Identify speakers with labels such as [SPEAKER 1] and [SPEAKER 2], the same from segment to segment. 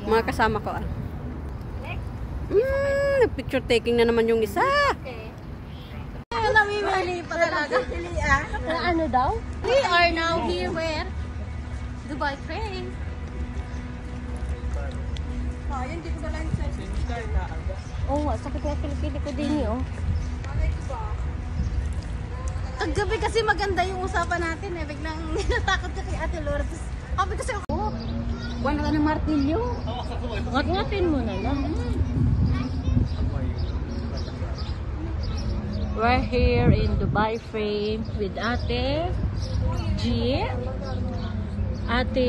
[SPEAKER 1] Mga kasama ko. Picture taking na naman yung isa.
[SPEAKER 2] Namimili pa talaga.
[SPEAKER 3] Ano daw?
[SPEAKER 2] We are now here where? Dubai Frame.
[SPEAKER 1] Ayun, dito na lang sa
[SPEAKER 3] Oo, sakit na kilikili ko din yun.
[SPEAKER 2] Kagabi kasi maganda yung usapan natin eh. Biglang nilatakot ka kay Ate Lourdes. Sabi kasi ako,
[SPEAKER 3] Buwan ka ng martilyo. Ngat-ngatin mo na lang. We're here in Dubai Frame with Ate G, Ate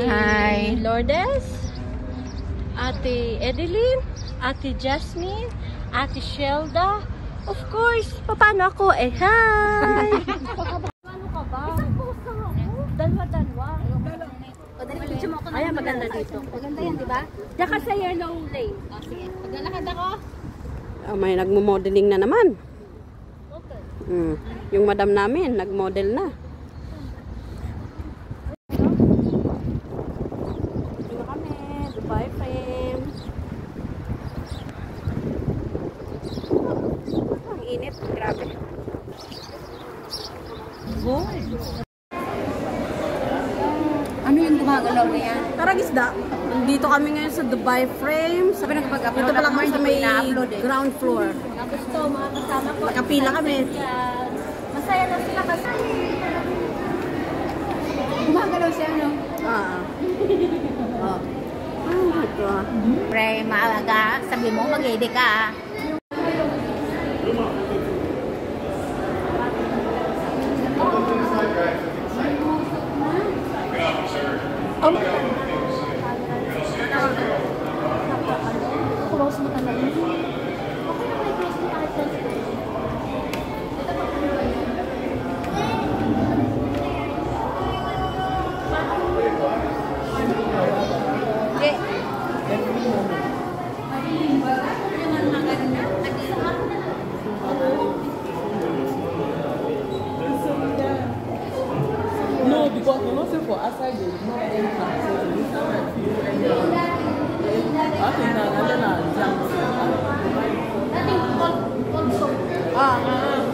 [SPEAKER 3] Lourdes, Ate Edeline, Ate Jasmine, Ate Shelda. Of course, paano ako? Hi! Ano ka ba? Dalawa-dalawa. Ayan, maganda dito.
[SPEAKER 2] maganda yan, di ba?
[SPEAKER 3] Diyan ka sa yellow lane.
[SPEAKER 2] O, sige. Maglalakad ako.
[SPEAKER 1] may nagmo-modeling na naman.
[SPEAKER 3] Okay.
[SPEAKER 1] Yung madam namin, nag-model na. Dito kami, Dubai Frame. Ang init, grabe.
[SPEAKER 2] Ano yung gumagalaw na yan?
[SPEAKER 1] Tarang isda. Dito kami ngayon sa Dubai Frame.
[SPEAKER 2] Sabi nang kapag-upload
[SPEAKER 1] Dito pala kami sa may
[SPEAKER 2] na-upload eh.
[SPEAKER 1] ground floor.
[SPEAKER 3] Gusto, mga kasama ko.
[SPEAKER 1] Nakapila kami.
[SPEAKER 3] Masaya na sila kasi.
[SPEAKER 2] Gumagalaw siya, no?
[SPEAKER 1] Oh my God.
[SPEAKER 2] Pre, maaga. Sabi mo, mag-edi ka.
[SPEAKER 3] Close mo talaga. Okay na may close mo kahit
[SPEAKER 4] No, because you know, say for outside there is no entrance, so the inside might feel anyhow. I think that and then I jump.
[SPEAKER 3] Nothing cold soup.